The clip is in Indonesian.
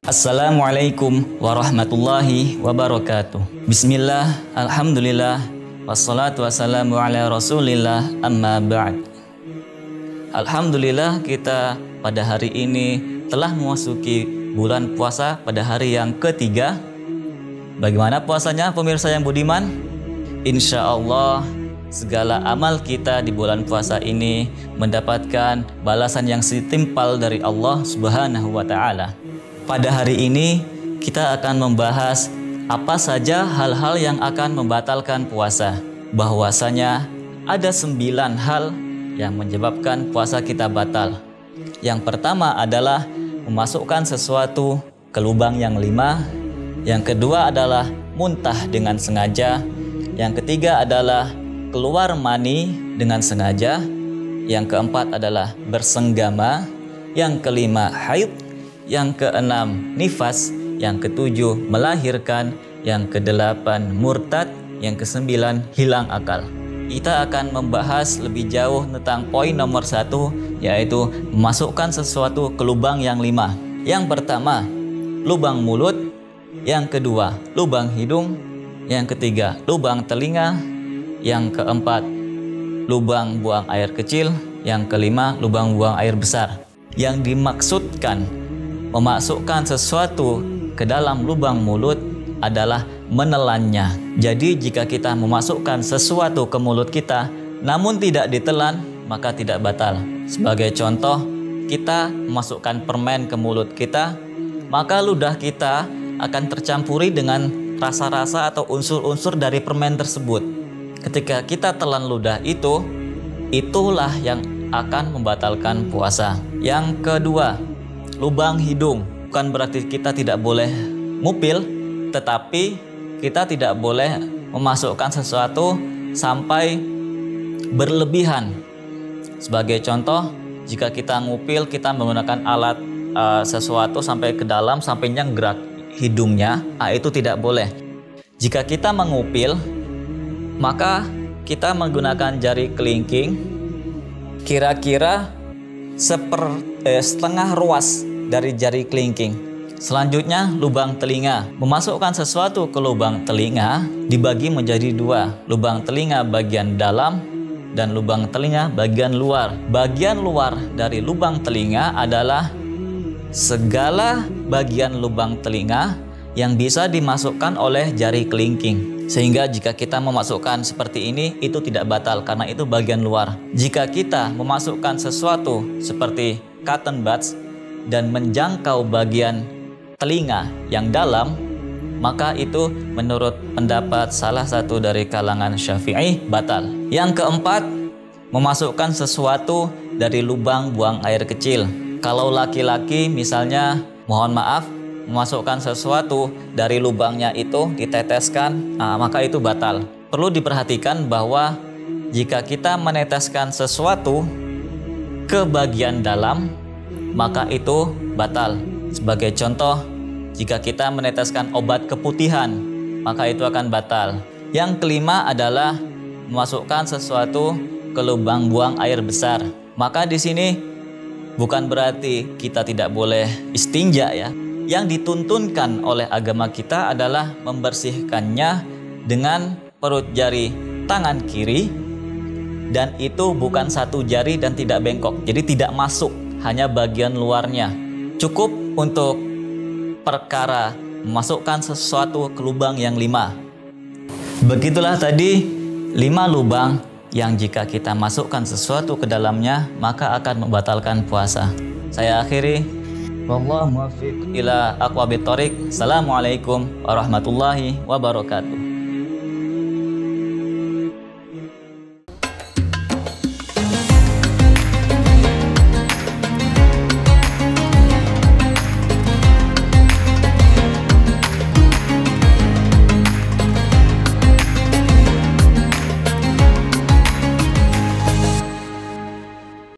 Assalamualaikum warahmatullahi wabarakatuh. Bismillah, alhamdulillah, wassalatu wassalamu ala rasulillah, amma ba'd. Alhamdulillah, kita pada hari ini telah memasuki bulan puasa pada hari yang ketiga. Bagaimana puasanya pemirsa yang budiman? Insya Allah segala amal kita di bulan puasa ini mendapatkan balasan yang setimpal dari Allah Subhanahu wa Ta'ala. Pada hari ini kita akan membahas apa saja hal-hal yang akan membatalkan puasa. Bahwasanya ada 9 hal yang menyebabkan puasa kita batal. Yang pertama adalah memasukkan sesuatu ke lubang yang 5. Yang kedua adalah muntah dengan sengaja. Yang ketiga adalah keluar mani dengan sengaja. Yang keempat adalah bersenggama. Yang kelima haid. Yang keenam nifas. Yang ketujuh melahirkan. Yang kedelapan murtad. Yang kesembilan hilang akal. Kita akan membahas lebih jauh tentang poin nomor 1, yaitu memasukkan sesuatu ke lubang yang 5. Yang pertama, lubang mulut. Yang kedua, lubang hidung. Yang ketiga, lubang telinga. Yang keempat, lubang buang air kecil. Yang kelima, lubang buang air besar. Yang dimaksudkan memasukkan sesuatu ke dalam lubang mulut adalah menelannya. Jadi jika kita memasukkan sesuatu ke mulut kita namun tidak ditelan, maka tidak batal. Sebagai contoh, kita memasukkan permen ke mulut kita, maka ludah kita akan tercampuri dengan rasa-rasa atau unsur-unsur dari permen tersebut. Ketika kita telan ludah itu, itulah yang akan membatalkan puasa. Yang kedua, lubang hidung. Bukan berarti kita tidak boleh ngupil, tetapi kita tidak boleh memasukkan sesuatu sampai berlebihan. Sebagai contoh, jika kita ngupil, kita menggunakan alat sesuatu sampai ke dalam, sampai nyenggerak hidungnya, itu tidak boleh. Jika kita mengupil, maka kita menggunakan jari kelingking kira-kira setengah ruas dari jari kelingking. Selanjutnya, lubang telinga. Memasukkan sesuatu ke lubang telinga dibagi menjadi 2. Lubang telinga bagian dalam dan lubang telinga bagian luar. Bagian luar dari lubang telinga adalah segala bagian lubang telinga yang bisa dimasukkan oleh jari kelingking. Sehingga jika kita memasukkan seperti ini, itu tidak batal karena itu bagian luar. Jika kita memasukkan sesuatu seperti cotton buds dan menjangkau bagian telinga yang dalam, maka itu menurut pendapat salah satu dari kalangan Syafi'i batal. Yang keempat, memasukkan sesuatu dari lubang buang air kecil. Kalau laki-laki misalnya, mohon maaf, memasukkan sesuatu dari lubangnya itu diteteskan, maka itu batal. Perlu diperhatikan bahwa jika kita meneteskan sesuatu ke bagian dalam, maka itu batal. Sebagai contoh, jika kita meneteskan obat keputihan, maka itu akan batal. Yang kelima adalah memasukkan sesuatu ke lubang buang air besar. Maka di sini bukan berarti kita tidak boleh istinja ya. Yang dituntunkan oleh agama kita adalah membersihkannya dengan perut jari tangan kiri, dan itu bukan satu jari dan tidak bengkok, jadi tidak masuk, hanya bagian luarnya. Cukup untuk perkara memasukkan sesuatu ke lubang yang 5. Begitulah tadi 5 lubang yang jika kita masukkan sesuatu ke dalamnya maka akan membatalkan puasa. Saya akhiri. Wallahu muwaffiq ila aqwamit thoriq. Assalamualaikum warahmatullahi wabarakatuh.